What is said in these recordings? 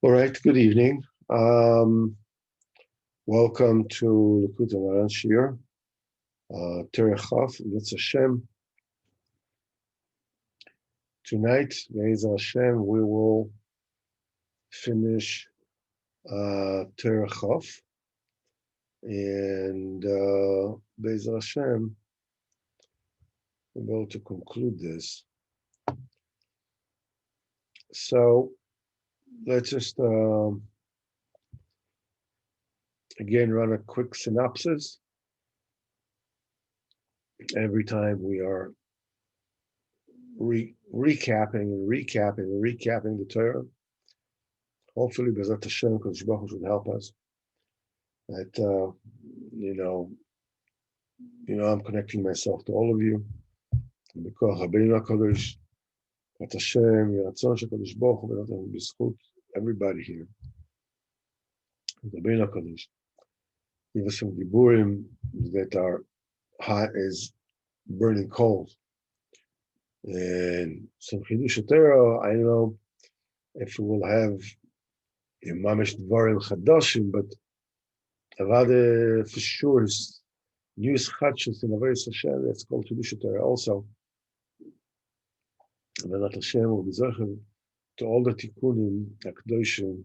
All right, good evening. Welcome to Likutey Moharan Teaching, Terechaf, Yitz Hashem. Tonight, Be'ez Hashem, we will finish Terechaf, and Be'ez Hashem, we're going to conclude this. So let's just again run a quick synopsis. Every time we are recapping the Torah. Hopefully, B'ezrat Hashem, Kodesh Baruch Hu should help us. That I'm connecting myself to all of you. B'koach Rabbeinu HaKadosh, B'ezrat Hashem, Yiratzon Shel Kodesh Baruch Hu, B'zchut everybody here. Rabbeinu HaKadosh, give us some diburim that are hot as burning coals. And some Chidush Torah, I don't know if we will have a Mamish Dvarim Chadashim, but avoda for sure is news Chadshus in Eretz Yisroel. That's called Chidush Torah also. B'ezrat Hashem will be zecher to all the tikkunim, akdoshim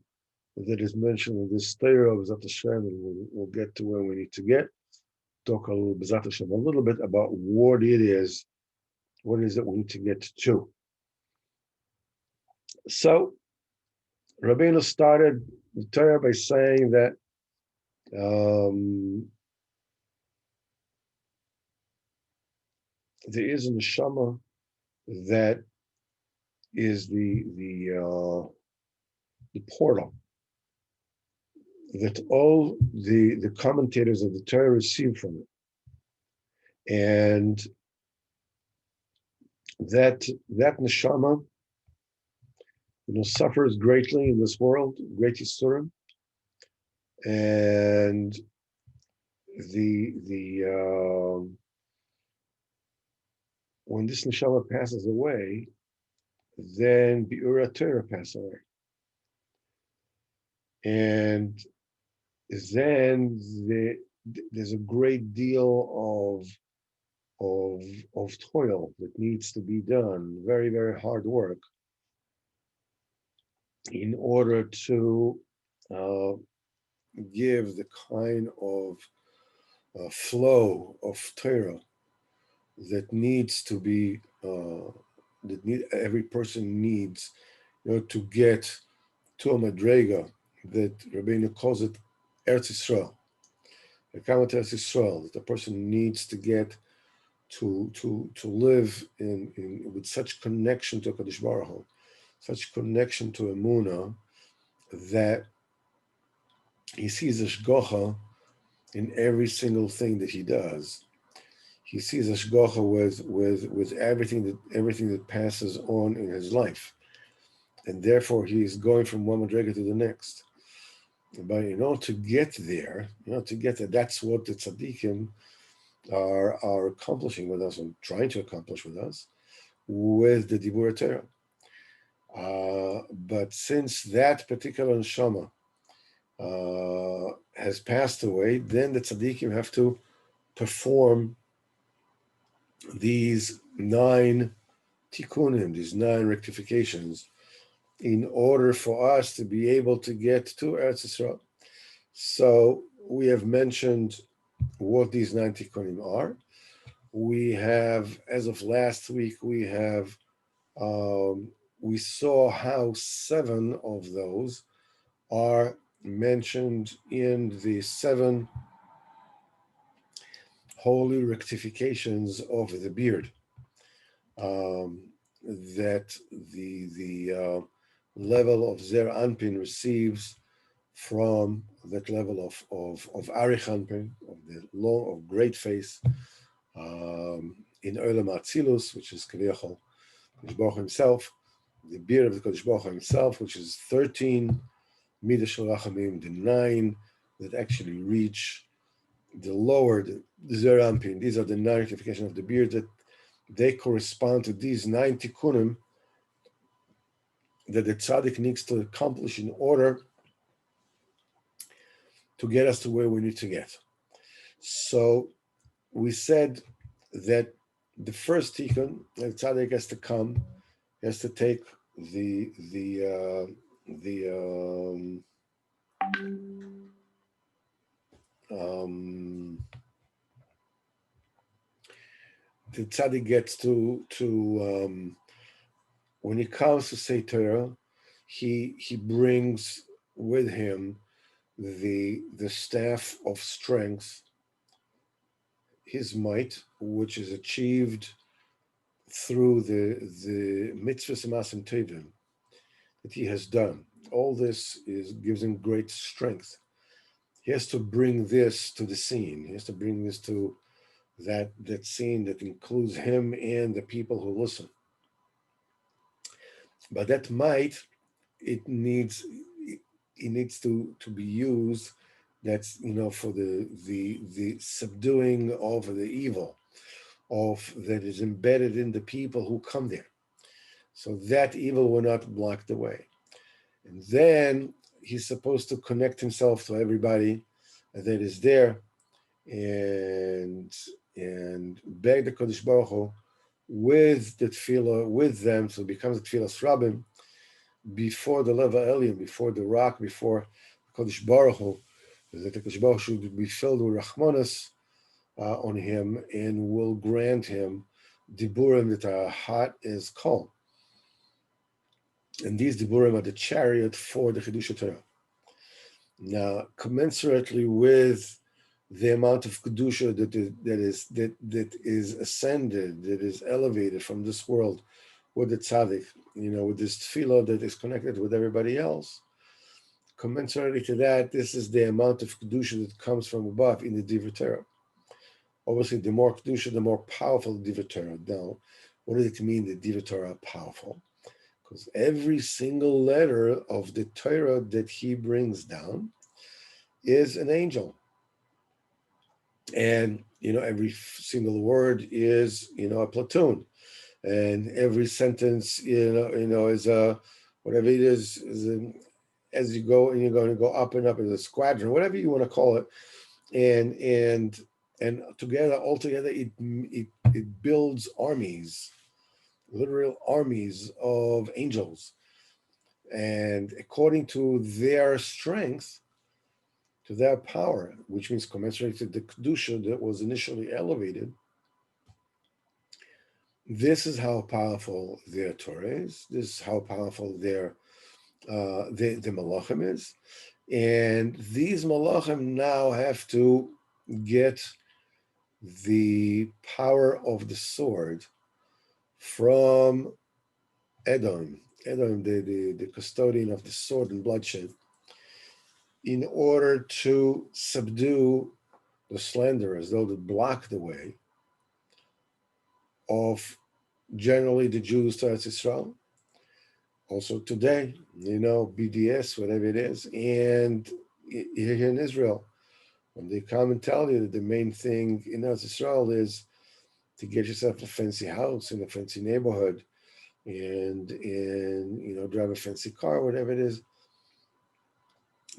that is mentioned in this Torah of B'ezrat Hashem, and we'll get to where we need to get. Talk a little B'ezrat Hashem, a little bit about what it is that we need to get to. So, Rabbeinu started the Torah by saying that there is a neshama that is the portal that all the commentators of the Torah receive from it, and that neshama, suffers greatly in this world, great yisurim, and when this neshama passes away, then Bi'ura Torah passes away, and then there's a great deal of toil that needs to be done, very, very hard work, in order to give the kind of flow of Torah that needs to be, every person needs, to get to a madrega that Rabbeinu calls it Eretz Yisroel. Eretz Yisroel, that a person needs to get to live in with such connection to Kadosh Baruch Hu, such connection to Emunah, that he sees Hashgacha in every single thing that he does. He sees Hashgacha with everything that passes on in his life, and therefore he is going from one madrega to the next. But in order to get there, that's what the tzaddikim are accomplishing with us and trying to accomplish with us with the Dibur Torah. But since that particular neshama has passed away, then the tzaddikim have to perform these 9 tikkunim, these 9 rectifications, in order for us to be able to get to Eretz Yisroel. So we have mentioned what these 9 tikkunim are. We have, as of last week, we saw how 7 of those are mentioned in the 7 holy rectifications of the beard, that the level of Zer Anpin receives from that level of Arich Anpin, of the law of great face, in Olam Atzilus, which is Kaviyachol, Kodesh Baruch Hu himself, the beard of the Kodesh Baruch Hu himself, which is 13 Midas Shel Rachamim, the 9 that actually reach the lower, the Zer Anpin. These are the 9 rectifications of the beard that they correspond to these 9 tikkunim that the tzaddik needs to accomplish in order to get us to where we need to get. So we said that the first tikkun, the tzaddik has to come, has to take the tzaddik gets to when he comes to say Torah, he brings with him the staff of strength, his might, which is achieved through the mitzvahs masim tevim that he has done. All this gives him great strength. He has to bring this to the scene. He has to bring this to that scene that includes him and the people who listen. But that might, it needs to be used. That's for the subduing of the evil that is embedded in the people who come there, so that evil will not block the way. And then he's supposed to connect himself to everybody that is there, and beg the Kodesh Baruch Hu with the tefillah with them, so it becomes a tefillas Rabbim before the Leva Elyon, before the rock, before Kodesh Baruch Hu, that the Kodesh Baruch Hu should be filled with Rachmanas on him and will grant him diburim that are hot as coal. And these diburim are the chariot for the Chiddush Torah. Now, commensurately with the amount of kedusha that is ascended, that is elevated from this world, with the tzaddik, with this tefillah that is connected with everybody else, commensurately to that, this is the amount of kedusha that comes from above in the Divrei Torah. Obviously, the more kedusha, the more powerful the Divrei Torah. Now, what does it mean that Divrei Torah are powerful? Because every single letter of the Torah that he brings down is an angel. And, every single word is, a platoon. And every sentence, is a, whatever it is as you go, and you're going to go up and up as a squadron, whatever you want to call it. And altogether, it builds armies, literal armies of angels. And according to their strength, to their power, which means commensurate to the kedusha that was initially elevated, this is how powerful their Torah is. This is how powerful the malachim is. And these malachim now have to get the power of the sword from Edom, the custodian of the sword and bloodshed, in order to subdue the slanderers, those that block the way of generally the Jews to Eretz Yisroel. Also today, BDS, whatever it is, and here in Israel, when they come and tell you that the main thing in Eretz Yisroel is to get yourself a fancy house in a fancy neighborhood, and drive a fancy car, whatever it is.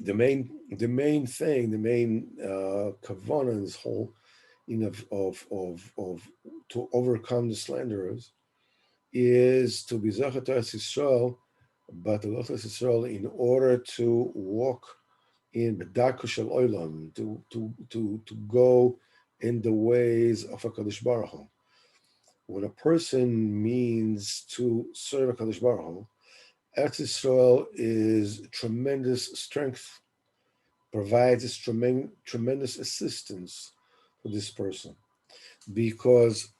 The main thing, the main kavanah in this whole, of to overcome the slanderers, is to be zachat Eretz Yisroel, but to Eretz Yisroel in order to walk in b'darko shel olam, to go in the ways of HaKadosh Baruch Hu. When a person means to serve HaKadosh Baruch Hu, Eretz Yisroel is tremendous strength, provides this tremendous assistance for this person, because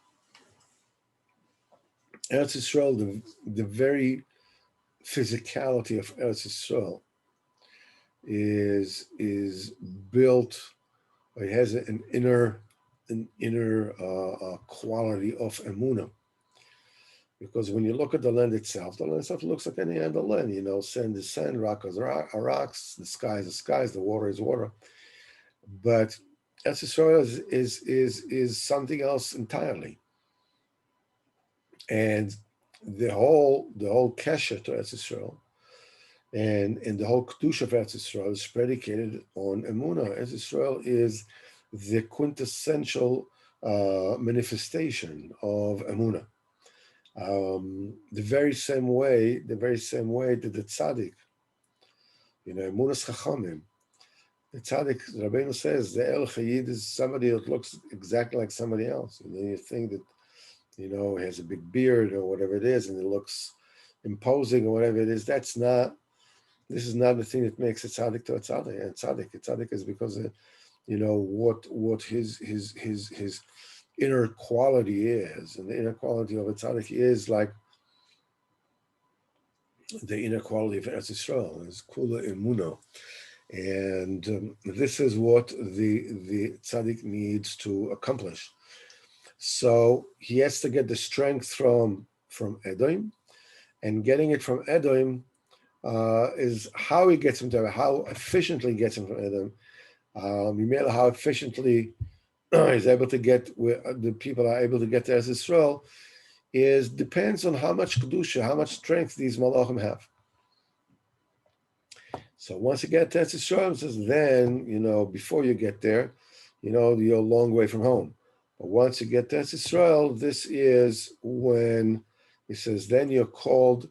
Eretz Yisroel, the very physicality of Eretz Yisroel is built. It has an inner quality of emunah. Because when you look at the land itself looks like any other land. Sand is sand, rock is rocks, the sky is the skies, the water is water. But Eretz Yisroel is something else entirely. And the whole kesher to Eretz Yisrael and the whole kedusha of Eretz Yisrael is predicated on emunah. Eretz Yisrael is the quintessential manifestation of emunah. The very same way that the tzaddik, emunah's chachamim. The tzaddik, Rabbeinu says, the El Chayid is somebody that looks exactly like somebody else. You think that, he has a big beard or whatever it is, and it looks imposing or whatever it is. This is not the thing that makes a tzaddik to a tzaddik. And tzaddik is because of, what his inner quality is. And the inner quality of a tzaddik is like the inner quality of Eretz Yisrael. It's kula emuno. And this is what the tzaddik needs to accomplish. So he has to get the strength from Edom, and getting it from Edom is how he gets him to, how efficiently he gets him from Edom. How efficiently he's able to get, the people are able to get to Eretz Yisrael, depends on how much kedusha, how much strength these malachim have. So once you get to Eretz Yisrael, it says, then, before you get there, you're a long way from home. But once you get to Eretz Yisrael, this is when he says, then you're called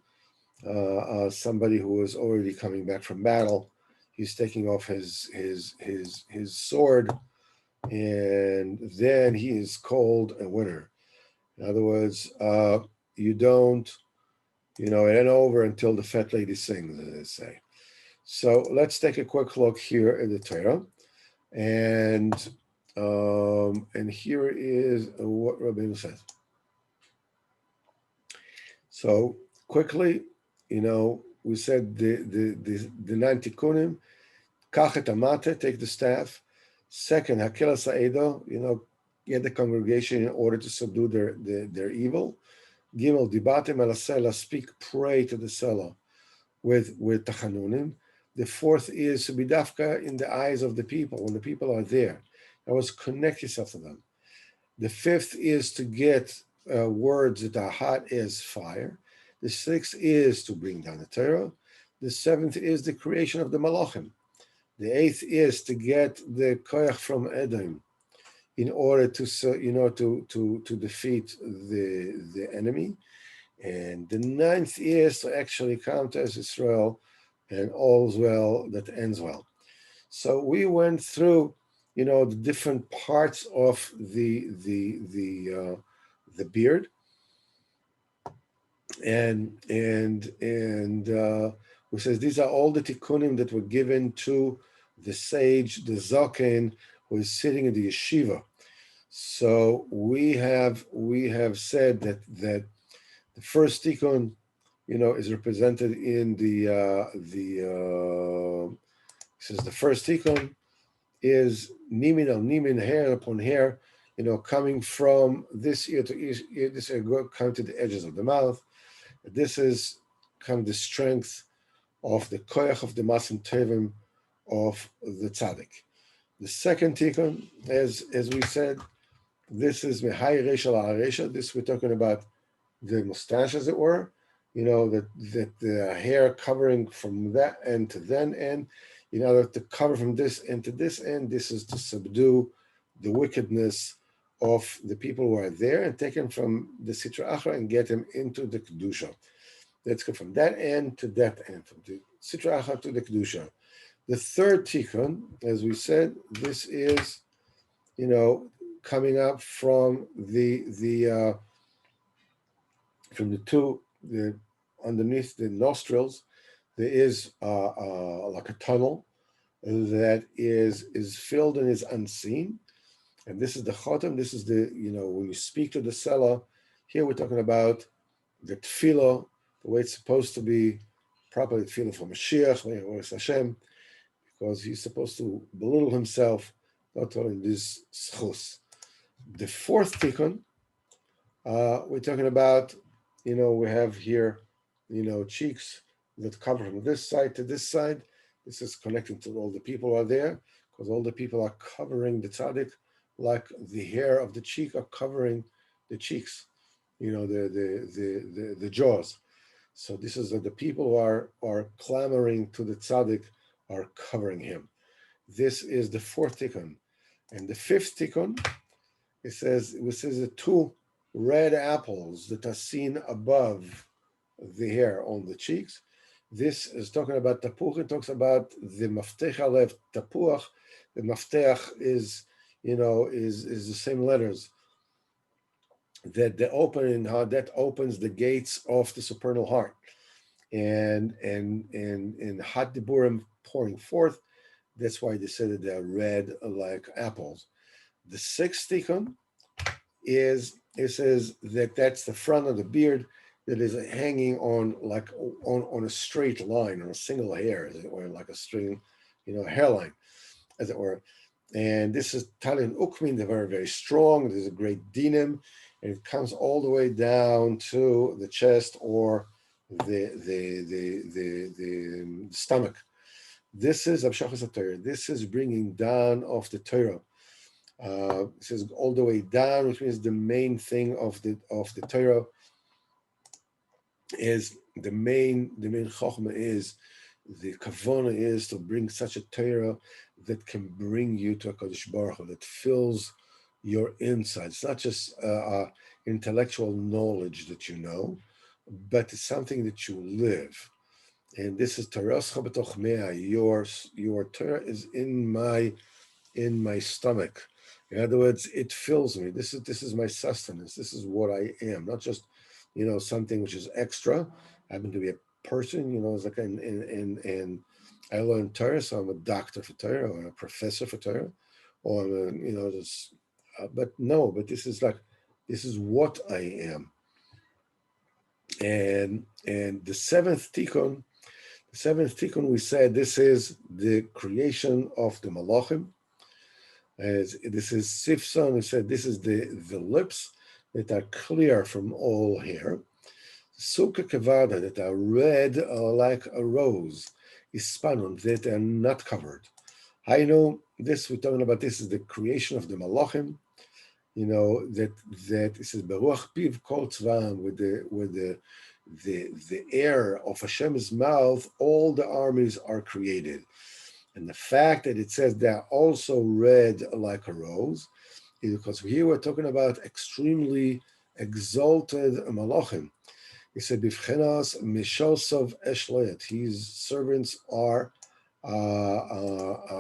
somebody who is already coming back from battle. He's taking off his sword, and then he is called a winner. In other words, you don't, it ain't over until the fat lady sings, as they say. So let's take a quick look here at the Torah, and here is what Rabbeinu says. So quickly, we said the 9 tikkunim. Kach et amate, take the staff. Second, hakil sa'edo, get the congregation in order to subdue their evil. Gimel, dibatim alasela, speak, pray to the selah with tachanunim. The fourth is to be dafka in the eyes of the people when the people are there. That was connect yourself to them. The fifth is to get words that are hot as fire. The sixth is to bring down the Torah. The seventh is the creation of the malachim. The eighth is to get the koyach from Edom in order to defeat the enemy. And the ninth is to actually come to Israel, and all's well that ends well. So we went through, the different parts of the beard, and we says these are all the tikkunim that were given to the sage, the zaken, who is sitting in the yeshiva. So we have said that the first tikkun, is represented in says the first tikkun is nimin al nimin, hair upon hair, coming from this ear to ear, this ear coming to the edges of the mouth. This is kind of the strength of the koyach of the masim tevim of the tzaddik. The second tikkun, as we said, this is mehai resha la resha. This we're talking about the mustache, as it were. That the hair covering from that end to that end, to cover from this end to this end. This is to subdue the wickedness of the people who are there and take him from the Sitra Achra and get him into the Kedusha. Let's go from that end to that end, from the Sitra Achra to the Kedusha. The third tikkun, as we said, this is, coming up from the underneath the nostrils, there is like a tunnel that is filled and is unseen. And this is the chotam, this is the, when you speak to the selah, here we're talking about the tefillah, the way it's supposed to be, properly tefillah for Mashiach, Hashem, because he's supposed to belittle himself, not in this schus. The fourth tikkun, we're talking about, we have here, cheeks that cover from this side to this side. This is connecting to all the people who are there, because all the people are covering the tzaddik, like the hair of the cheek are covering the cheeks. the jaws. So this is that the people who are clamoring to the tzaddik are covering him. This is the fourth tikkun. And the fifth tikkun, it says the two red apples that are seen above the hair on the cheeks. This is talking about tapuch. It talks about the maftech alev tapuach. The maftech is the same letters that open, how that opens the gates of the supernal heart, and hot diburim pouring forth. That's why they said that they're red like apples. The sixth tikkun is, it says that that's the front of the beard that is hanging on like on a straight line, on a single hair, as it were, like a string, hairline, as it were. And this is Talin Ukmin, they're very, very strong. There's a great dinim, and it comes all the way down to the chest or the stomach. This is Abshachas HaTorah. This is bringing down of the Torah. It says all the way down, which means the main thing of the Torah is the main chokhmah is, the kavana is to bring such a Torah that can bring you to a Kadosh Baruch Hu, that fills your insides. It's not just intellectual knowledge that you know, but it's something that you live. And this is Torahscha b'toch mea. Your Torah is in my stomach. In other words, it fills me. This is my sustenance. This is what I am, not just something which is extra. I happen to be a person. It's like and I learned Torah, so I'm a doctor for Torah or a professor for Torah, or I'm a, just. But no, but this is what I am. And the seventh tikkun. The seventh tikkun, we said this is the creation of the malachim. As this is Sifson, we said this is the lips that are clear from all hair. Sukkah kavada, that are red like a rose, ispanon, that are not covered. I know this, we're talking about this is the creation of the malachim. That it says beruach piv kol tzvam, with the air of Hashem's mouth, all the armies are created. And the fact that it says they're also red like a rose is because here we're talking about extremely exalted malachim. He said, "Bivchenas mishosov eshloyet." His servants are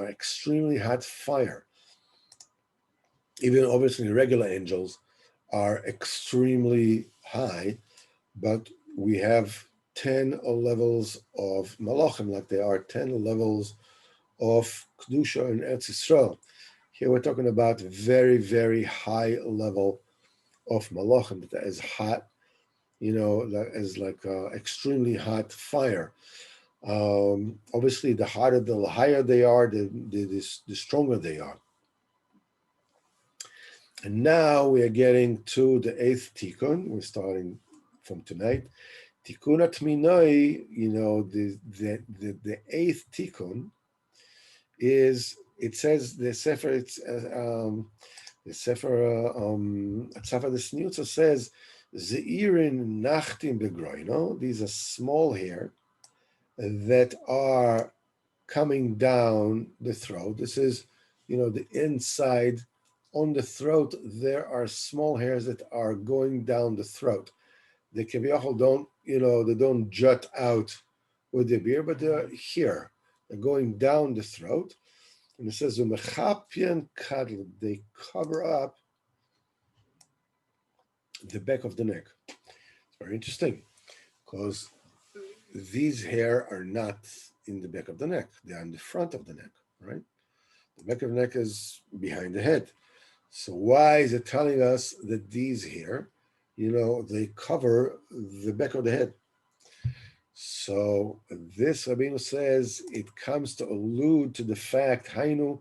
extremely hot fire. Even obviously regular angels are extremely high, but we have 10 levels of malachim, like there are 10 levels of Kedusha in Eretz Yisroel. Here we're talking about very, very high level of malachim that is hot, that is like extremely hot fire. Obviously, the higher they are, the stronger they are. And now we are getting to the eighth tikkun. We're starting from tonight. Tikkun atminoi, the eighth tikkun is, it says the Sefer, the Sefer Tzafah the Sniutza says, Zeirin nachtim begroino. These are small hair that are coming down the throat. This is, the inside on the throat. There are small hairs that are going down the throat. They don't, they don't jut out with the beard, but they're here. They're going down the throat. And it says, they cover up the back of the neck. It's very interesting because these hair are not in the back of the neck. They are in the front of the neck, right? The back of the neck is behind the head. So why is it telling us that these hair, they cover the back of the head? So this Rabbeinu says it comes to allude to the fact, Hainu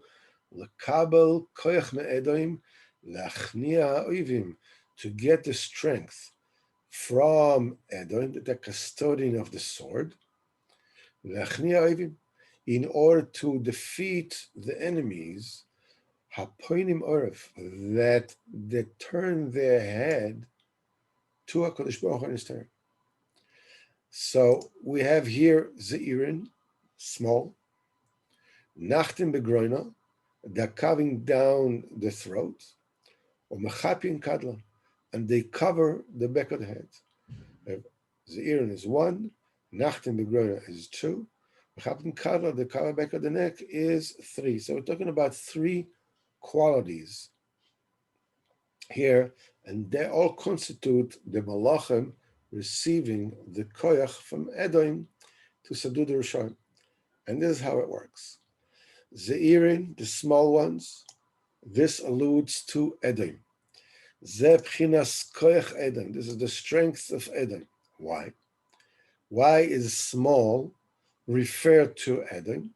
lekabel koyach me'edoim lachnia ha'oivim, to get the strength from Edom, the custodian of the sword, lachnia ha'oivim, in order to defeat the enemies, hapoinim oref, that turn their head to HaKadosh Baruch Hu and His Torah. So we have here Zeirin, small, Nachtim Begroina, they're carving down the throat, or Mechapin Kadla, and they cover the back of the head. Zeirin is 1, Nachtim Begroina is 2, Mechapin Kadla, the cover back of the neck, is 3. So we're talking about 3 qualities here, and they all constitute the Malachim receiving the koyach from Edom to subdue the Rishon. And this is how it works. Zeirin, the small ones, this alludes to Edom. Ze b'chinas koyach Edom. This is the strength of Edom. Why? Why is small referred to Edom?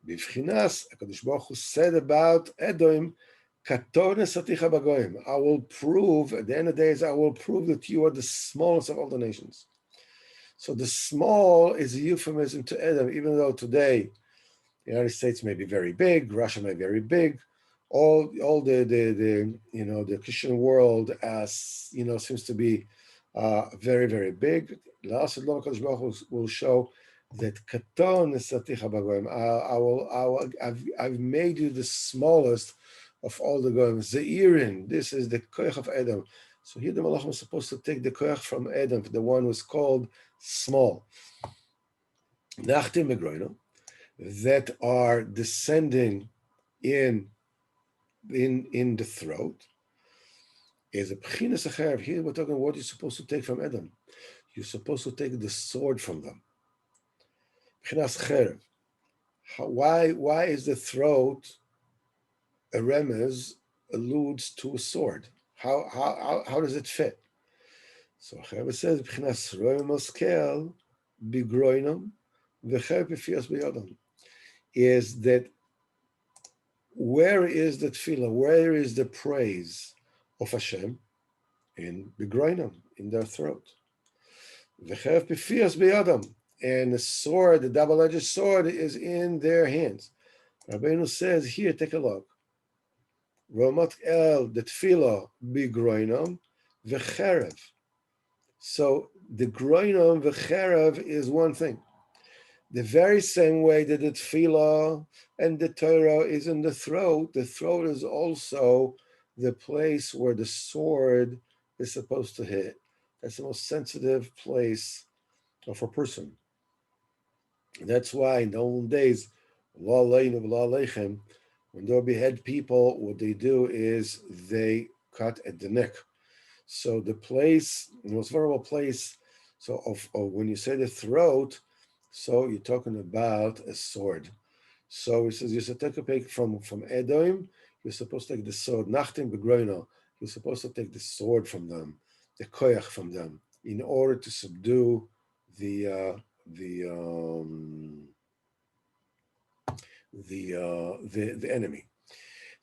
B'chinas, HaKadosh Baruch Hu said about Edom, I will prove, at the end of the days, I will prove that you are the smallest of all the nations. So the small is a euphemism to Edom, even though today the United States may be very big, Russia may be very big, all the Christian world seems to be very, very big. Last Long HaKadosh Baruch Hu will show that Katon Esaticha Bagoyim. I've made you the smallest of all the goyim. Zeirin, this is the koyach of Edom. So here the Malachim is supposed to take the koyach from Edom, the one who's called small. Nachtim Begroino, that are descending in the throat, is a pchinas acher. Here we're talking what you're supposed to take from Edom. You're supposed to take the sword from them. Pchinas cherev. Why is the throat a remez alludes to a sword? How does it fit? So Rebbe says, "B'chinas roim moskel bigroinam v'cher b'fias b'yodam," is that where is the tefillah? Where is the praise of Hashem? In bigroinam, in their throat. V'cher b'fias b'yodam, and the sword, the double-edged sword, is in their hands. Rabbeinu says here, take a look. Romat el, the tefillah, bigroinam v'cherev. So the groinam v'cherev is one thing. The very same way that the tefillah and the Torah is in the throat is also the place where the sword is supposed to hit. That's the most sensitive place of a person. That's why in the old days, when they behead people, what they do is they cut at the neck. So the place, the most vulnerable place, so of when you say the throat, so you're talking about a sword. So it says you're supposed to take from Edom, you're supposed to take the sword, Nachtim Begroino, you're supposed to take the sword from them, the koyach from them, in order to subdue the enemy.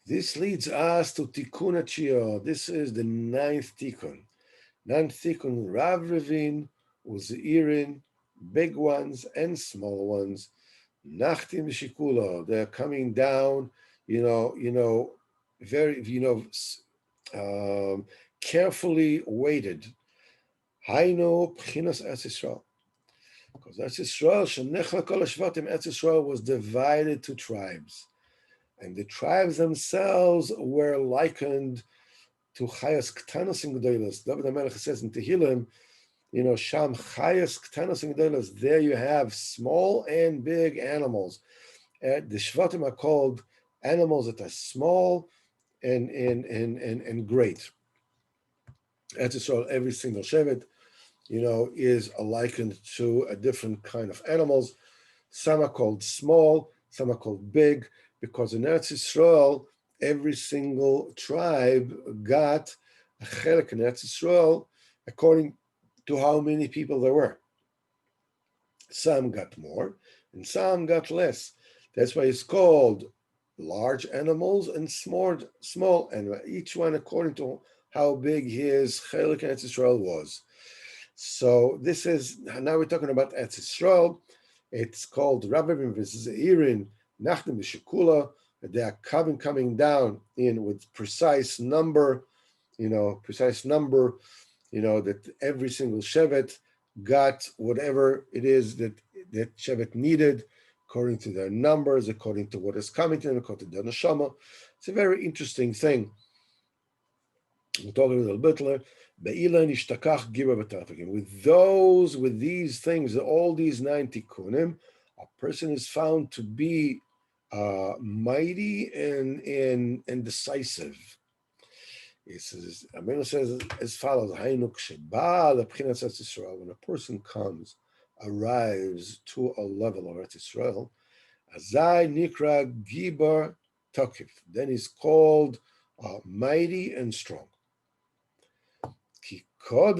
This leads us to Tikkun HaTshiyah. This is the 9th Tikkun. 9th Tikkun, Rav Revin, Uzeirin, big ones and small ones. Nachtim Shikula, they're coming down, very, carefully weighted. Hainu Pchinas Eretz Yisroel. Because Eretz Yisroel, Shenechla Kol HaShvatim, Eretz Yisroel was divided to tribes. And the tribes themselves were likened to Chayas Ktanos and Gdolos. David HaMelech says in Tehillim, Sham Chayas Ktanos and Gdolos, there you have small and big animals. The Shvatim are called animals that are small and great. Eretz Yisroel, every single Shevet, is likened to a different kind of animals. Some are called small, some are called big, because in Eretz Yisroel, every single tribe got a chelik in Eretz Yisroel according to how many people there were. Some got more, and some got less. That's why it's called large animals and small animals, each one according to how big his chelik in Eretz Yisroel was. So this is, now we're talking about Eretz Yisroel. It's called Rabbim Zeirin, Nachdim B'Shikula. They are coming down in with precise number, that every single shevet got whatever it is that shevet needed, according to their numbers, according to what is coming to them, according to their neshama. It's a very interesting thing. We'll talk a little bit later. With these things, all these 9 tikkunim, a person is found to be mighty and decisive. It says, Aminu says as follows: when a person arrives to a level of Eretz Yisroel, Azai Nikra Gibar Tokif, then he's called mighty and strong. Because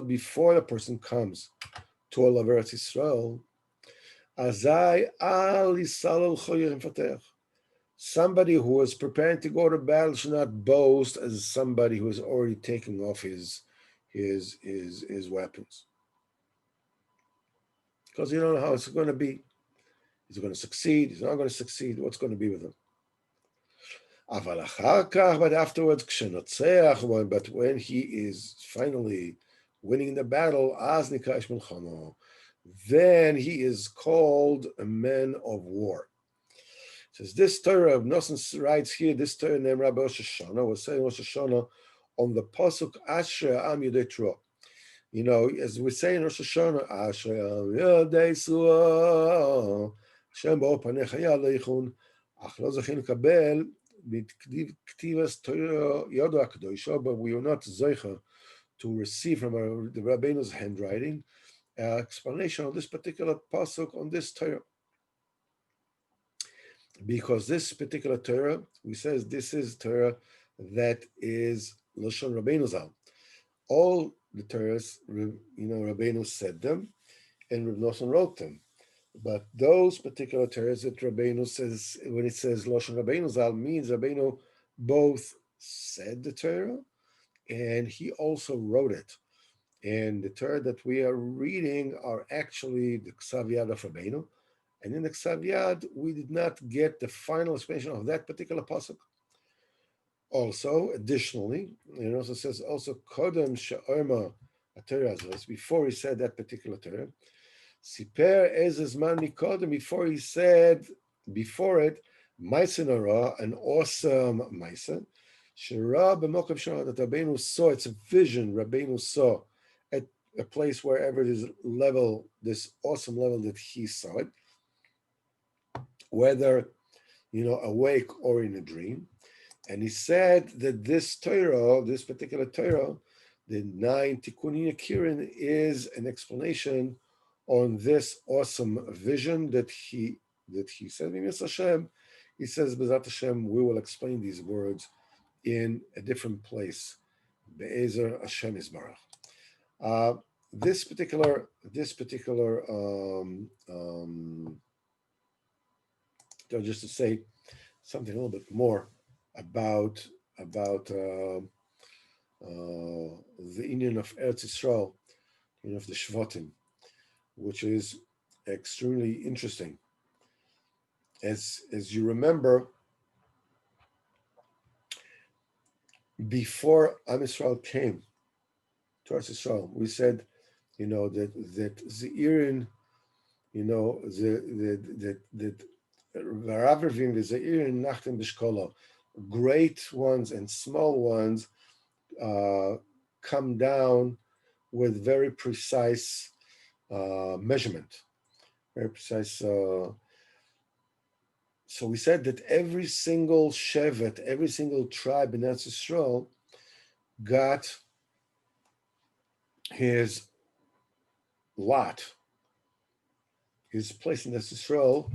before the person comes to a level of Eretz Yisroel, Azai Al Yisrael Choyim Fatech. Somebody who is preparing to go to battle should not boast as somebody who is already taking off his weapons, because you don't know how it's going to be. Is he going to succeed? He's not going to succeed. What's going to be with him? But afterwards, but when he is finally winning the battle, then he is called a man of war. Says this Torah of Nosson writes here, this Torah named Rabbi Rosh Hashanah was saying Rosh Hashanah on the pasuk Asher Am Yodei Torah. As we say in Rosh Hashanah, Asher Am Yodei Torah, Hashem Bo Panecha Yaleichun, Ach Lo Zachin Kabel Ktivas Torah Yodo HaKadosh, but we are not zeicha to receive from the Rabbeinu's handwriting explanation of this particular pasuk on this Torah. Because this particular Torah, we says this is Torah that is Lashon Rabbeinu Zal. All the Torahs, Rabbeinu said them, and Rav Nosson wrote them. But those particular Torahs that Rabbeinu says, when it says Lashon Rabbeinu Zal, means Rabbeinu both said the Torah and he also wrote it. And the Torah that we are reading are actually the Ksav Yad of Rabbeinu. And in the Ksav Yad, we did not get the final explanation of that particular pasuk. Also, additionally, it also says Kodem She'orma Torah, before he said that particular Torah. Siper Ezezman Mikodem, before he said before it, Maisen Ara, an awesome Maisen. Shera b'mokav shana, that Rabbeinu saw. It's a vision Rabbeinu saw at a place wherever this awesome level that he saw it, whether awake or in a dream. And he said that this Torah, this particular Torah, the 9 Tikkunim Akirin, is an explanation on this awesome vision that he said. Hashem, he says, B'ezrat Hashem, we will explain these words in a different place. Be'ezer Hashem Yisbarach. This particular just to say something a little bit more about the Indian of Eretz Yisroel, of the Shvatim, which is extremely interesting. As you remember, before Am Yisrael came to Eretz Yisroel, we said, that Zeirin, that Varavim v'Zeirin Nachtem B'Shkola, great ones and small ones come down with very precise measurement, very precise. So we said that every single shevet, every single tribe in Eretz Yisroel got his lot, his place in Eretz Yisroel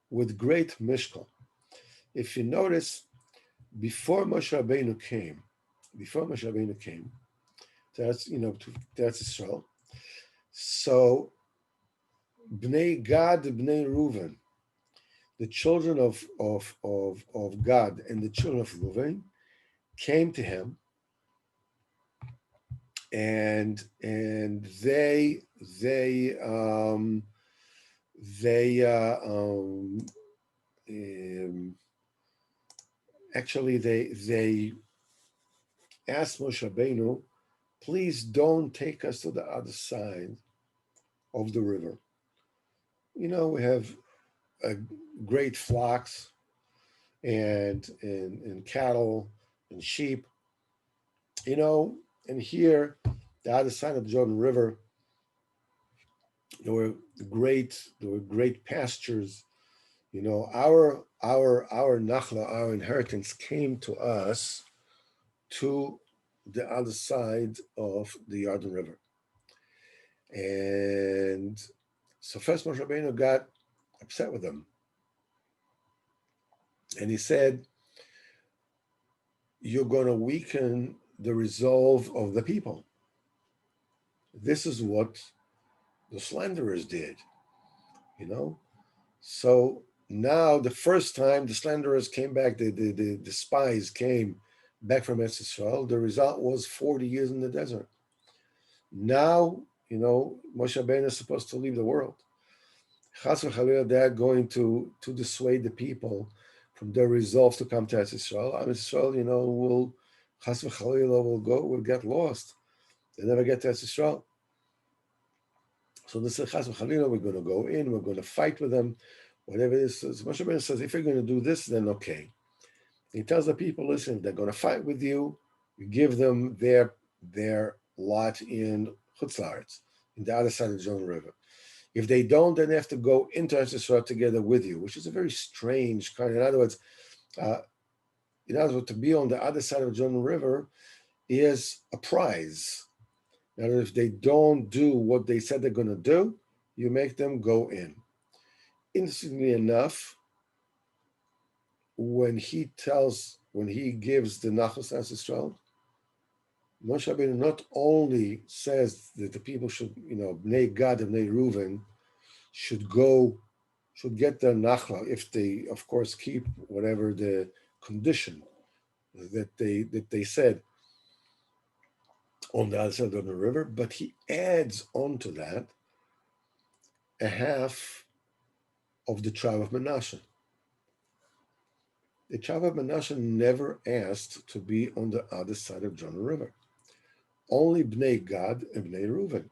with great mishkal. If you notice, before Moshe Rabbeinu came, that's to Eretz Yisroel. So Bnei Gad, Bnei Reuven, the children of Gad and the children of Reuven came to him, and they actually asked Moshe Rabbeinu, please don't take us to the other side of the river. We have great flocks and cattle and sheep, and here, the other side of the Jordan River, there were great pastures. Our nachla, our inheritance came to us to the other side of the Jordan River. And so first Moshe Rabbeinu got upset with them. And he said, you're going to weaken the resolve of the people. This is what the slanderers did, So now the first time the slanderers came back, the spies came back from Eretz Yisroel, the result was 40 years in the desert. Now, Moshe Rabbeinu is supposed to leave the world. Chas v'chalila, they're going to dissuade the people from their resolve to come to Eretz Yisroel. Eretz Yisrael, will Chas v'chalila will get lost. They never get to Eretz Yisrael. So this is Chas v'chalila, we're going to go in, we're going to fight with them, whatever it is. So Moshe Rabbeinu says, if you're going to do this, then okay. He tells the people, listen, if they're going to fight with you, you give them their lot in Chutz La'aretz, in the other side of the Jordan River. If they don't, then they have to go into Eretz Yisrael together with you, which is a very strange kind. In other words, to be on the other side of the Jordan River is a prize. Now, if they don't do what they said they're going to do, you make them go in. Interestingly enough, when he gives the Nachos Eretz Yisrael, Moshe Rabbeinu not only says that the people should, Bnei Gad and Bnei Reuven should get their nachla if they, of course, keep whatever the condition that they said on the other side of the river, but he adds onto that a half of the tribe of Manasseh. The tribe of Manasseh never asked to be on the other side of Jordan River. Only Bnei Gad and Bnei Reuven.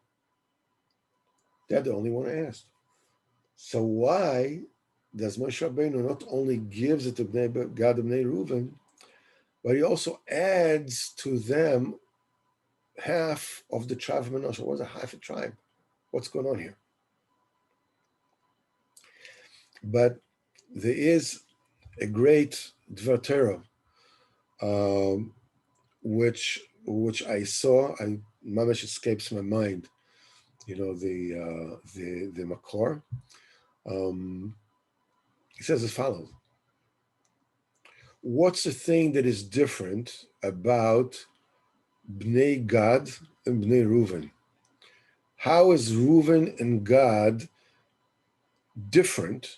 They're the only one asked. So why does Moshe Rabbeinu not only gives it to Bnei Gad and Bnei Reuven, but he also adds to them half of the tribe of Manasseh? What's a half a tribe? What's going on here? But there is a great Dvar Torah, which I saw, mamash escapes my mind. The Makor. He says as follows: what's the thing that is different about Bnei Gad and Bnei Reuven? How is Reuven and Gad different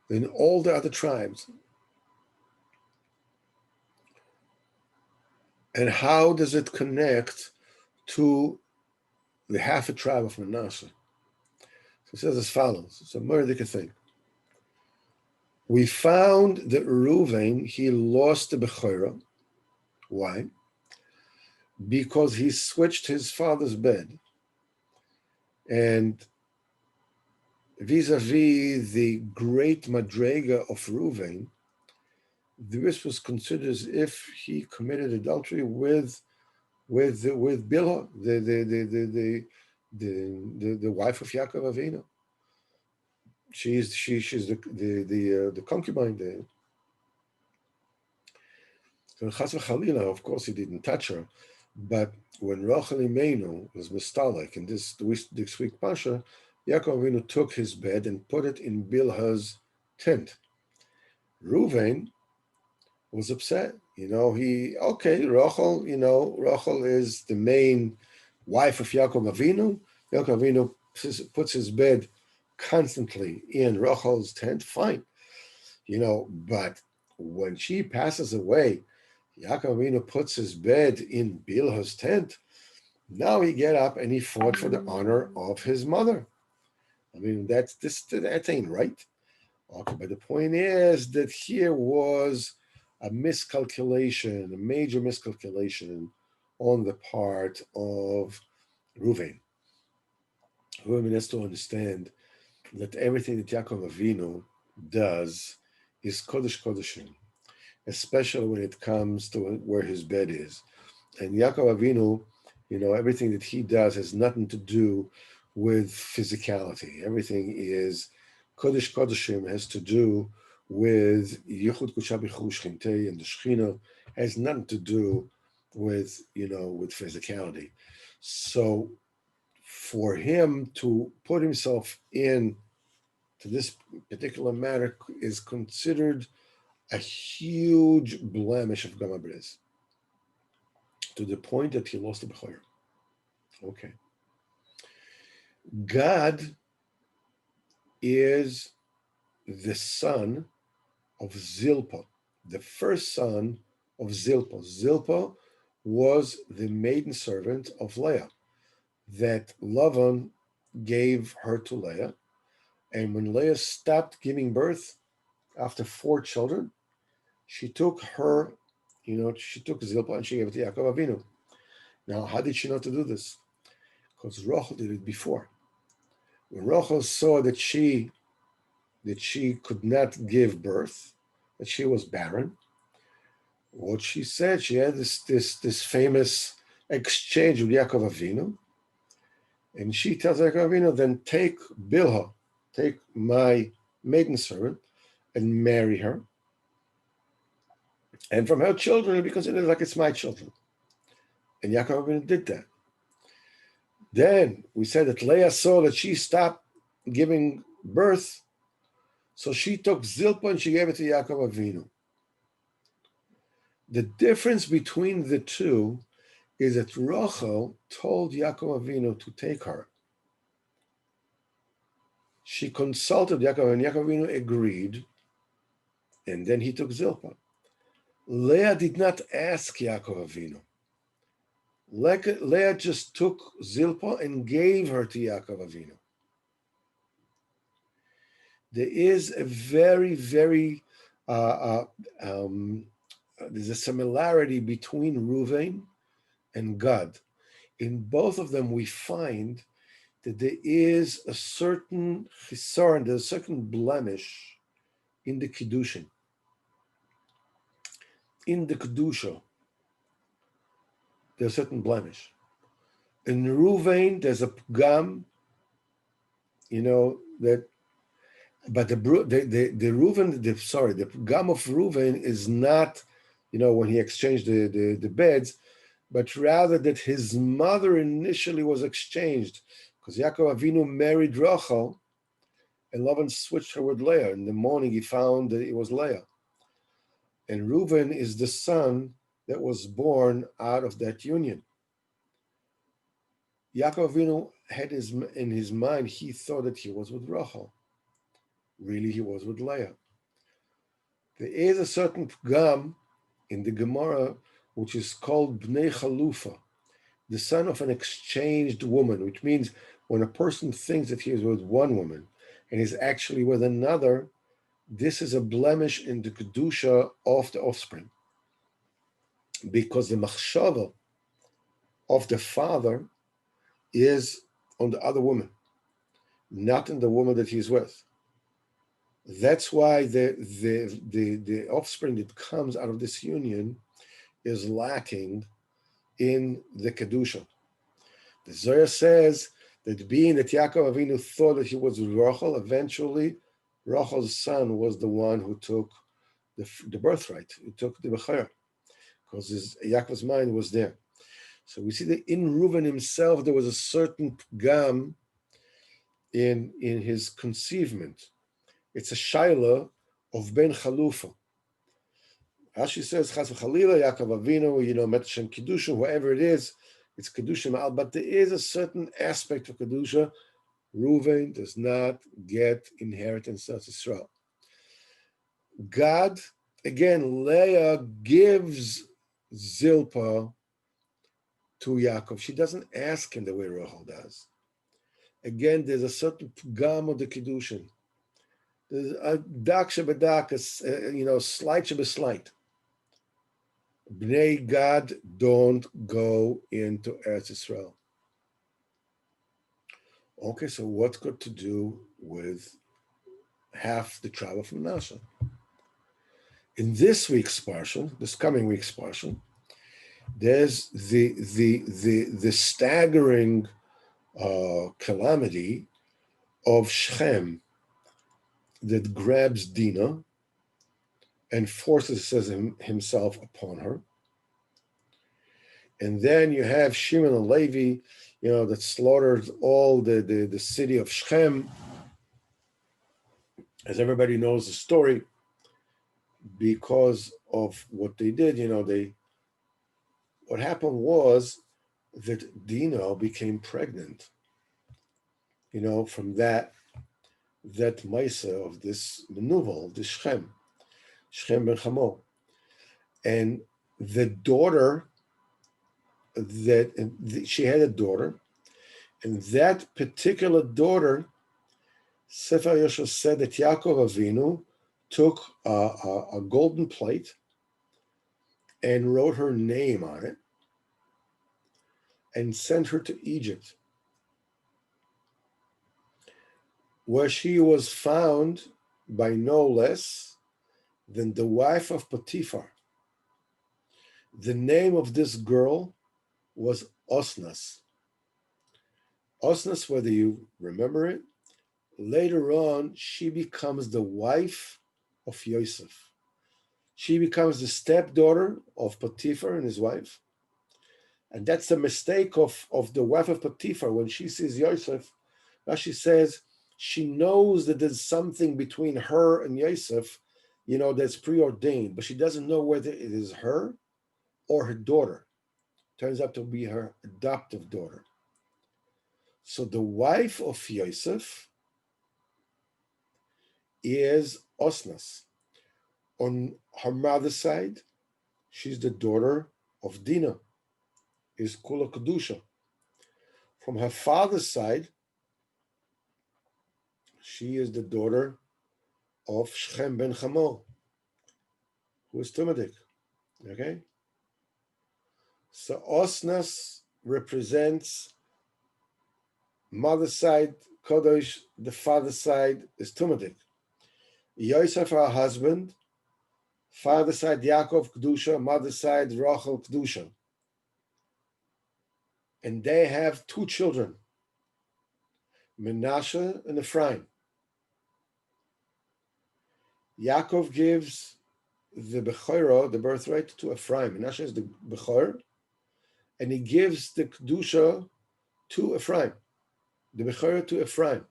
than all the other tribes? And how does it connect to the half a tribe of Manasseh? So it says as follows. It's a murder thing. We found that Reuven, he lost the Bechorah. Why? Because he switched his father's bed. And vis-a-vis the great Madrega of Reuven, this was considered as if he committed adultery with Bilhah, the wife of Yaakov Avinu. She's the concubine there. So Chas v'Chalila, of course, he didn't touch her, but when Rachel Imeinu was mistalik in this week Pasha, Yaakov Avinu took his bed and put it in Bilhah's tent. Reuven was upset. Rachel, Rachel is the main wife of Yaakov Avinu. Yaakov Avinu puts his bed constantly in Rachel's tent, fine. But when she passes away, Yaakov Avinu puts his bed in Bilhah's tent. Now he get up and he fought for the honor of his mother. That ain't right. Okay, but the point is that here was a miscalculation, a major miscalculation on the part of Reuven. Reuven has to understand that everything that Yaakov Avinu does is Kodesh Kodeshim, especially when it comes to where his bed is. And Yaakov Avinu, everything that he does has nothing to do with physicality. Everything is Kodesh Kodeshim, has to do with Yichud Kusha B'chu Shchintei, and the Shechina has nothing to do with, with physicality. So for him to put himself in to this particular matter is considered a huge blemish of Gama Briz, to the point that he lost the B'chor. Okay. God is the son of Zilpah, the first son of Zilpah. Zilpah was the maiden servant of Leah that Lavan gave her to Leah. And when Leah stopped giving birth after 4 children, she took her, she took Zilpah and she gave it to Yaakov Avinu. Now, how did she know to do this? Because Rachel did it before. When Rachel saw that she could not give birth, that she was barren, what she said, she had this famous exchange with Yaakov Avinu, and she tells Yaakov Avinu, then take Bilhah, take my maiden servant, and marry her. And from her children, it'll be considered like it's my children. And Yaakov Avinu did that. Then we said that Leah saw that she stopped giving birth, so she took Zilpah and she gave it to Yaakov Avinu. The difference between the two is that Rachel told Yaakov Avinu to take her. She consulted Yaakov, and Yaakov Avinu agreed, and then he took Zilpah. Leah did not ask Yaakov Avinu. Leah just took Zilpah and gave her to Yaakov Avinu. There is a very, very, there's a similarity between Reuven and Gad. In both of them, we find that there is a certain chisaron, there's a certain blemish in the Kiddushin. In the Kedusha, there's a certain blemish. In Reuven, there's a pgam, that, but the Reuven, the pgam of Reuven is not, when he exchanged the beds, but rather that his mother initially was exchanged, because Yaakov Avinu married Rachel, and Lavan switched her with Leah. In the morning, he found that it was Leah. And Reuven is the son that was born out of that union. Yaakov Avinu had in his mind, he thought that he was with Rachel. Really, he was with Leah. There is a certain pgam in the Gemara, which is called Bnei Chalufa, the son of an exchanged woman, which means when a person thinks that he is with one woman and is actually with another, this is a blemish in the Kedusha of the offspring. Because the machshava of the father is on the other woman, not in the woman that he's with. That's why the offspring that comes out of this union is lacking in the Kedusha. The Zohar says that being that Yaakov Avinu thought that he was with Rachel, eventually Rachel's son was the one who took the birthright, who took the Bechor, because Yaakov's mind was there. So we see that in Reuven himself, there was a certain pgam in his conceivement. It's a shaila of ben chalufa. Rashi says, Chas v'chalila, Yaakov Avinu, Met Shem Kedusha, whoever it is, it's Kedusha Ma'al, but there is a certain aspect of Kedusha. Reuven does not get inheritance of Yisrael. God, again, Leah gives Zilpah to Yaakov. She doesn't ask him the way Rachel does. Again, there's a certain pgam of the Kiddushin. There's a dak shebedak, slight shebeslight. Bnei Gad don't go into Eretz Yisrael. Okay, so what's got to do with half the tribe of Manasseh? In this week's parsha, this coming week's parsha, there's the staggering calamity of Shechem that grabs Dinah and forces himself upon her. And then you have Shimon and Levi, that slaughtered all the city of Shechem. As everybody knows the story, because of what they did, what happened was that Dinah became pregnant, from that Maisa of this maneuver, this Shechem ben Chamo. And the daughter she had a daughter, and that particular daughter, Sefer Yoshua said that Yaakov Avinu took a golden plate and wrote her name on it and sent her to Egypt, where she was found by no less than the wife of Potiphar. The name of this girl was Osnas. Osnas, whether you remember it, later on, she becomes the wife of Yosef. She becomes the stepdaughter of Potiphar and his wife. And that's the mistake of the wife of Potiphar. When she sees Yosef, Rashi says she knows that there's something between her and Yosef, that's preordained, but she doesn't know whether it is her or her daughter. Turns out to be her adoptive daughter. So the wife of Yosef is Osnas. On her mother's side, she's the daughter of Dinah, is Kula Kedusha. From her father's side, she is the daughter of Shechem ben Chamo, who is Tumadik. Okay? So Osnas represents mother's side, Kodesh, the father's side is Tumadik. Yosef, her husband, father's side Yaakov Kedusha, mother's side Rachel Kedusha. And they have two children, Menashe and Ephraim. Yaakov gives the Bechorah, the birthright, to Ephraim. Menashe is the Bechor, and he gives the Kedusha to Ephraim, the Bechorah to Ephraim.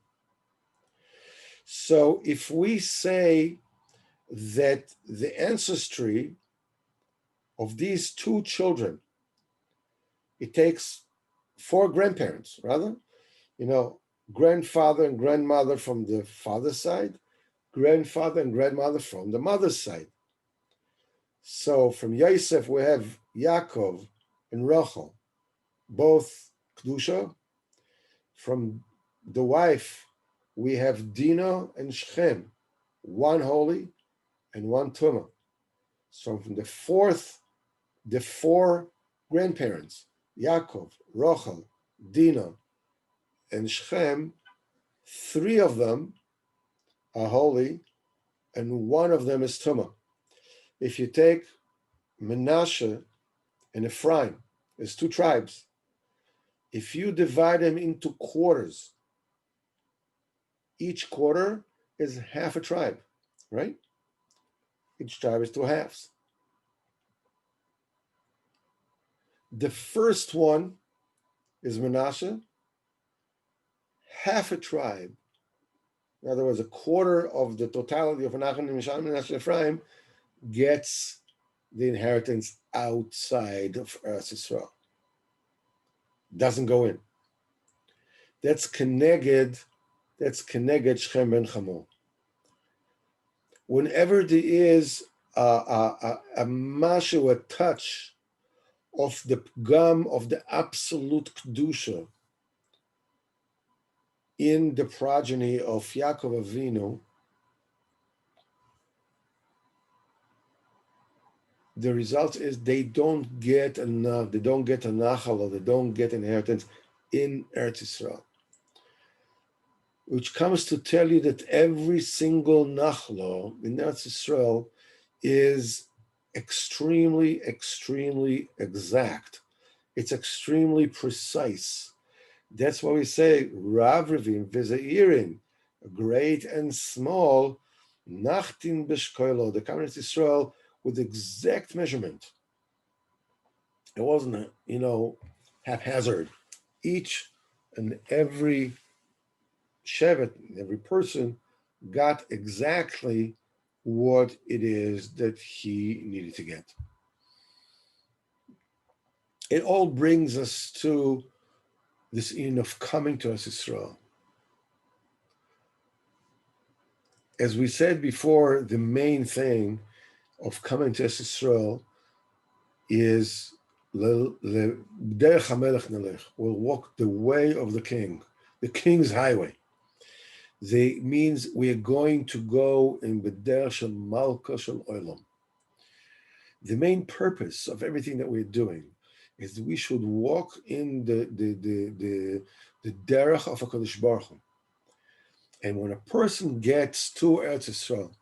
So if we say that the ancestry of these two children, it takes four grandparents, rather, grandfather and grandmother from the father's side, grandfather and grandmother from the mother's side. So from Yosef, we have Yaakov and Rachel, both Kedusha. From the wife, we have Dinah and Shechem, one holy and one Tumah. So from the four grandparents, Yaakov, Rachel, Dinah, and Shechem, three of them are holy, and one of them is Tumah. If you take Menashe and Ephraim, there's two tribes. If you divide them into quarters, each quarter is half a tribe, right? Each tribe is two halves. The first one is Menashe, half a tribe. In other words, a quarter of the totality of Menachem, Menashe, and Ephraim gets the inheritance outside of Eretz Yisrael. Doesn't go in. That's Keneged Shechem ben Chamo. Whenever there is a mashu, a touch of the pgam of the absolute kedusha in the progeny of Yaakov Avinu, the result is they don't get enough, they don't get a nachal, or they don't get inheritance in Eretz Yisrael. Which comes to tell you that every single nachlo in Eretz Yisrael is extremely, extremely exact. It's extremely precise. That's why we say Rav Revim v'Zeirin, great and small, nachtin b'shkoilo, the common Yisrael with exact measurement. It wasn't, haphazard. Each and every shevet, every person got exactly what it is that he needed to get. It all brings us to this in of coming to Eretz Yisrael. As we said before, the main thing of coming to Eretz Yisrael is derech hamelech nelech. We'll walk the way of the king, the king's highway. They means we are going to go in b'derech shel malka shel olam. The main purpose of everything that we're doing is that we should walk in the derech of HaKadosh Baruch Hu. And when a person gets to Eretz Yisrael,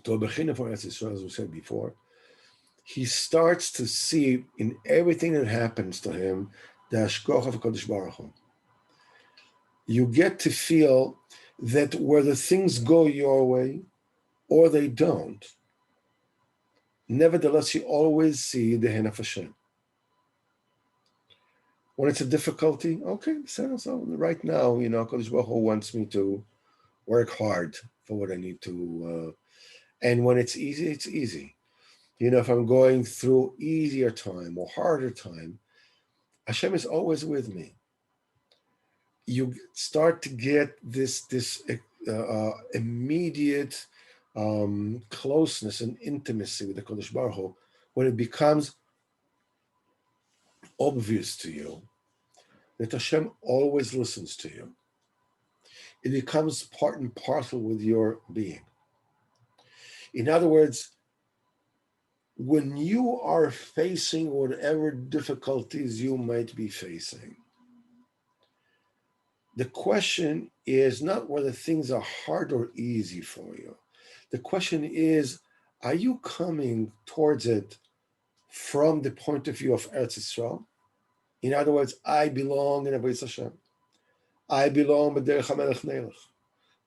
to a bechina for Eretz Yisrael, as we said before, he starts to see in everything that happens to him the hashkoch of HaKadosh Baruch Hu. You get to feel that whether things go your way or they don't, nevertheless, you always see the hand of Hashem. When it's a difficulty, okay, so right now, HaKadosh Baruch Hu wants me to work hard for what I need to. And when it's easy, it's easy. If I'm going through easier time or harder time, Hashem is always with me. You start to get this immediate closeness and intimacy with the Kodesh Baruch Hu when it becomes obvious to you that Hashem always listens to you. It becomes part and parcel with your being. In other words, when you are facing whatever difficulties you might be facing, the question is not whether things are hard or easy for you. The question is, are you coming towards it from the point of view of Eretz Yisrael? In other words, I belong in Avodas Hashem. I belong b'derech hamelech nelech.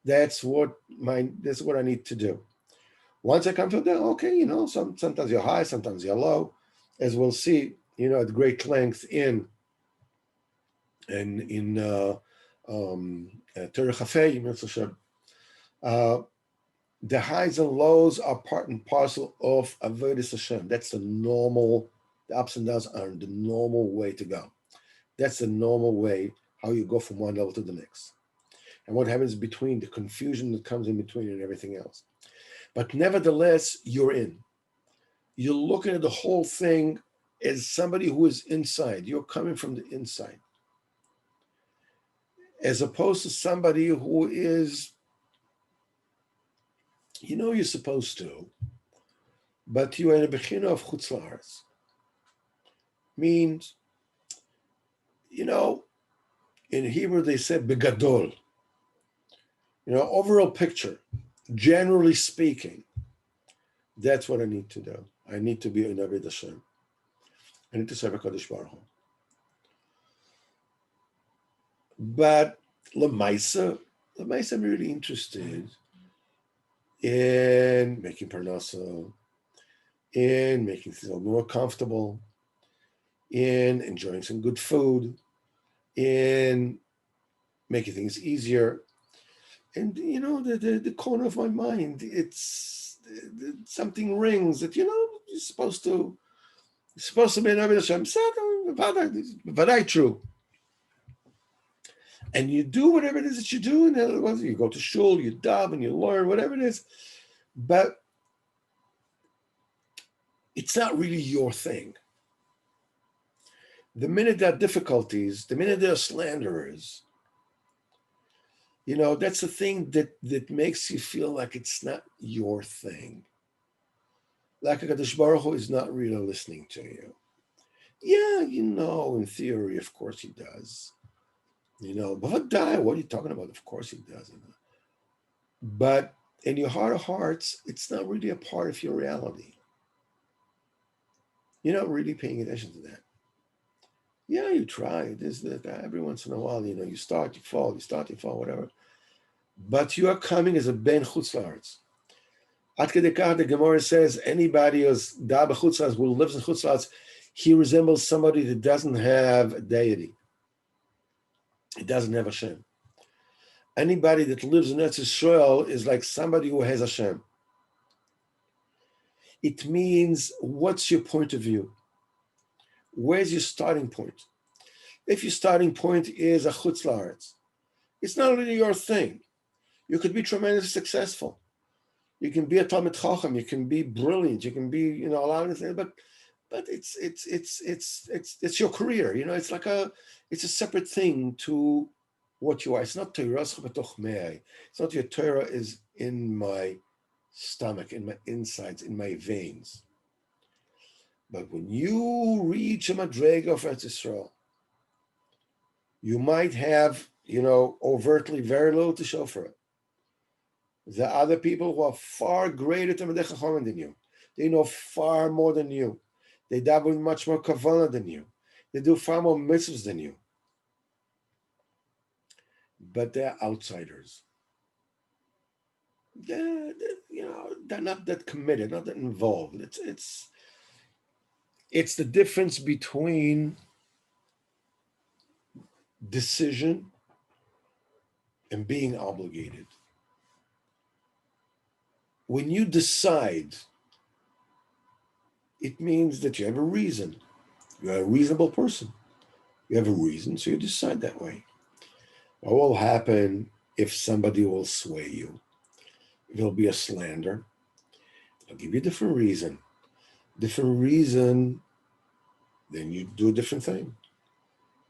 That's what I need to do. Once I come to that, okay, sometimes you're high, sometimes you're low, as we'll see, at great length in Torah Chafei, the highs and lows are part and parcel of avodas Hashem. That's the ups and downs are the normal way to go. That's the normal way how you go from one level to the next. And what happens between, the confusion that comes in between and everything else. But nevertheless, you're in. You're looking at the whole thing as somebody who is inside. You're coming from the inside. As opposed to somebody who is, you're supposed to, but you are in a bechina of chutz la'aretz. Means, in Hebrew they said begadol. Overall picture, generally speaking, that's what I need to do. I need to be in Avodas Hashem. I need to serve HaKadosh Baruch Hu. But L'maisa, I'm really interested in making parnasa, in making things more comfortable, in enjoying some good food, in making things easier. And, the corner of my mind, it's something rings that, you're supposed to be an Avodas Hashem. But true. And you do whatever it is that you do, and you go to shul, you daven, you learn, whatever it is. But it's not really your thing. The minute there are difficulties, the minute there are slanderers, that's the thing that makes you feel like it's not your thing. like HaKadosh Baruch Hu is not really listening to you. Yeah, in theory, of course he does. But what are you talking about? Of course he does. But in your heart of hearts, it's not really a part of your reality. You're not really paying attention to that. Yeah, you try this, that, every once in a while, you start, you fall, whatever. But you are coming as a ben chutz la'aretz. Ad kedei kach, the Gemara says, anybody who's da b'chutz la'aretz, who lives in chutz la'aretz, he resembles somebody that doesn't have a deity. He doesn't have Hashem. Anybody that lives in Eretz Yisroel is like somebody who has Hashem. It means, what's your point of view? Where's your starting point? If your starting point is a chutz la'aretz, it's not really your thing. You could be tremendously successful. You can be a Talmid Chacham. You can be brilliant. You can be, a lot of things. But it's your career. It's a separate thing to what you are. It's not Torah b'toch me'ai. It's not your Torah is in my stomach, in my insides, in my veins. But when you reach a madrega of Eretz Yisroel, you might have, overtly very little to show for it. The other people who are far greater Talmidei Chachamim than you. They know far more than you. They dabble with much more kavanah than you. They do far more mitzvahs than you. But they're outsiders. They're not that committed, not that involved. It's the difference between decision and being obligated. When you decide, it means that you have a reason. You're a reasonable person. You have a reason, so you decide that way. What will happen if somebody will sway you? There'll be a slander. I'll give you a different reason. Then you do a different thing.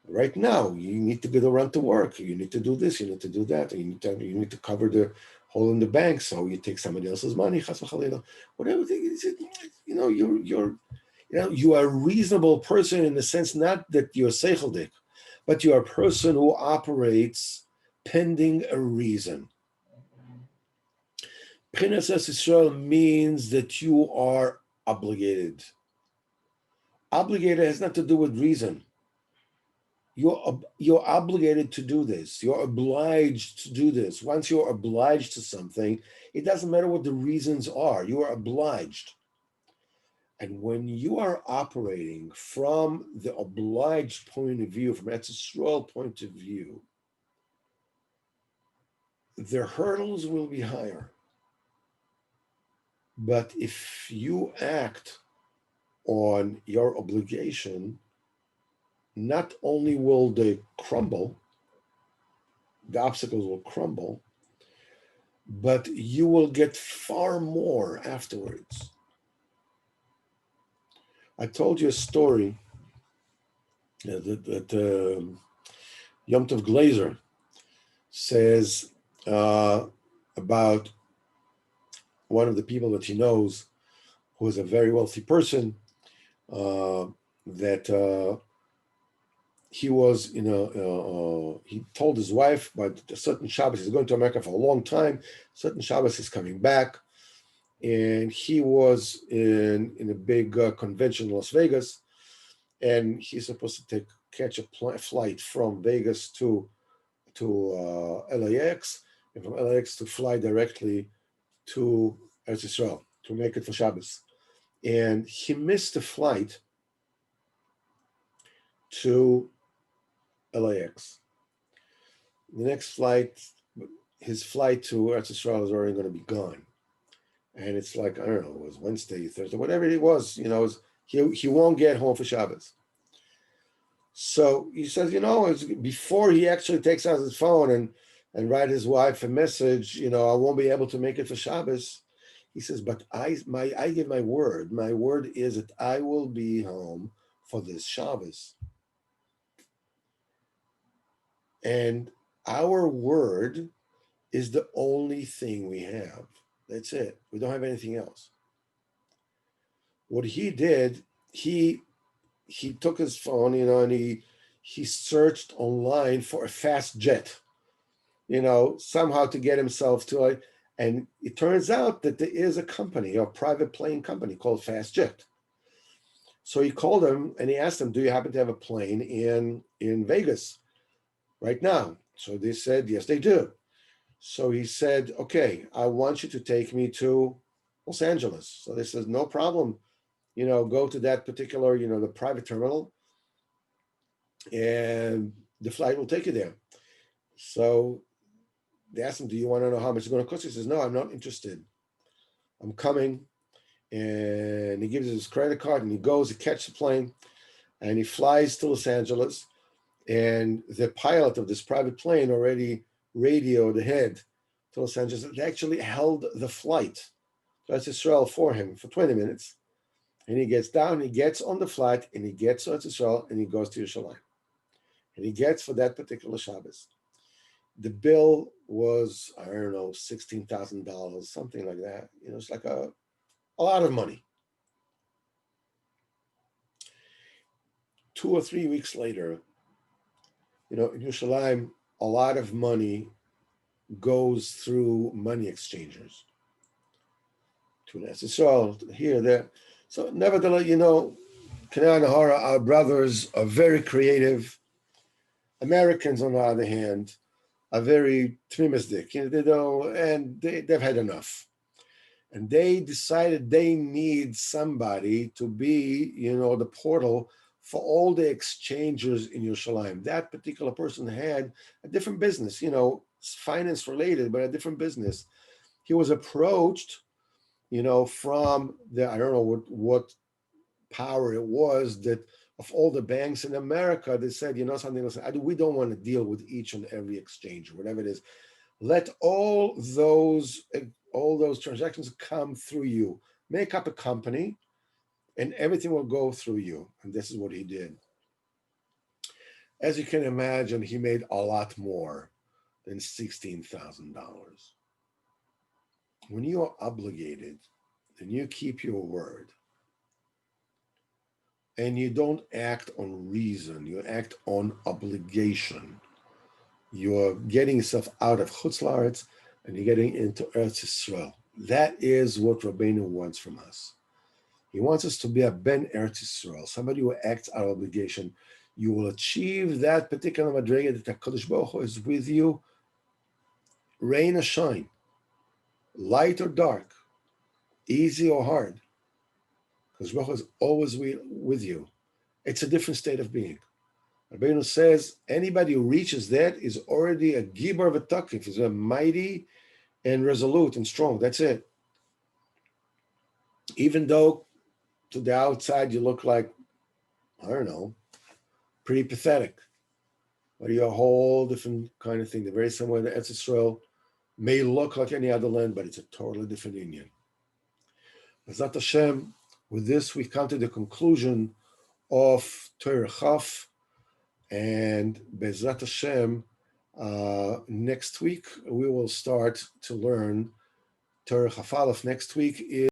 Right now, you need to get around to work. You need to do this. You need to do that. You need to cover the hole in the bank, so you take somebody else's money. Whatever it is, you are a reasonable person in the sense not that you're seichel, but you are a person who operates pending a reason. B'chinas Eretz Yisroel means that you are obligated. Obligated has nothing to do with reason. You're obligated to do this. You're obliged to do this. Once you're obliged to something, it doesn't matter what the reasons are. You are obliged. And when you are operating from the obliged point of view, from Eretz Yisroel point of view, the hurdles will be higher. But if you act on your obligation, not only will they crumble, the obstacles will crumble, but you will get far more afterwards. I told you a story that Yom Tov Glazer says about one of the people that he knows who is a very wealthy person, that he was, he told his wife, but a certain Shabbos, he's going to America for a long time, certain Shabbos is coming back, and he was in a big convention in Las Vegas, and he's supposed to catch a flight from Vegas to LAX, and from LAX to fly directly to Eretz Yisrael to make it for Shabbos. And he missed the flight to LAX. The next flight, his flight to Eretz Yisrael is already going to be gone. And it's like, I don't know, it was Wednesday, Thursday, whatever it was, he won't get home for Shabbos. So he says, before he actually takes out his phone and write his wife a message, I won't be able to make it for Shabbos. He says, but I give my word. My word is that I will be home for this Shabbos. And our word is the only thing we have. That's it. We don't have anything else. what he did, he took his phone, and he searched online for a fast jet, somehow to get himself to it. And it turns out that there is a company, a private plane company called Fast Jet. So he called him and he asked him, do you happen to have a plane in Vegas right now? So they said, yes, they do. So he said, okay, I want you to take me to Los Angeles. So they said, no problem. Go to that particular, the private terminal, and the flight will take you there. So they asked him, do you want to know how much it's going to cost? He says, no, I'm not interested. I'm coming. And he gives his credit card and he goes, he catches the plane and he flies to Los Angeles. And the pilot of this private plane already radioed ahead to Los Angeles. They actually held the flight to Eretz Yisroel for him for 20 minutes. And he gets down, he gets on the flight, and he gets to Eretz Yisroel, and he goes to Yerushalayim. And he gets for that particular Shabbos. The bill was, I don't know, $16,000, something like that. It's like a lot of money. 2 or 3 weeks later, in Yerushalayim, a lot of money goes through money exchangers. To Eretz Yisrael, here, there. So nevertheless, Kanai and Nahara, our brothers, are very creative. Americans, on the other hand, are very tmimistic. They've had enough. And they decided they need somebody to be, the portal for all the exchangers in Yerushalayim. That particular person had a different business, finance related, but a different business. He was approached, from I don't know what power it was, that of all the banks in America, they said, something else, we don't want to deal with each and every exchange, whatever it is. Let all those transactions come through you. Make up a company and everything will go through you. And this is what he did. As you can imagine, he made a lot more than $16,000. When you are obligated and you keep your word and you don't act on reason, you act on obligation, you're getting yourself out of Chutz La'aretz and you're getting into Eretz Yisroel. That is what Rabbeinu wants from us. He wants us to be a Ben Eretz Yisroel, somebody who acts out of obligation. You will achieve that particular madrega that HaKadosh Baruch Hu is with you, rain or shine, light or dark, easy or hard. Because Baruch Hu is always with you. It's a different state of being. Rabbeinu says anybody who reaches that is already a gibar v'takif, is a mighty and resolute and strong. That's it. Even though to the outside you look like, I don't know, pretty pathetic, but you're a whole different kind of thing. The very same way that Eretz Yisroel may look like any other land, but it's a totally different union. B'ezrat Hashem, with this we come to the conclusion of Torah Chaf, and B'ezrat Hashem, next week we will start to learn Torah Chaf Aleph. Next week is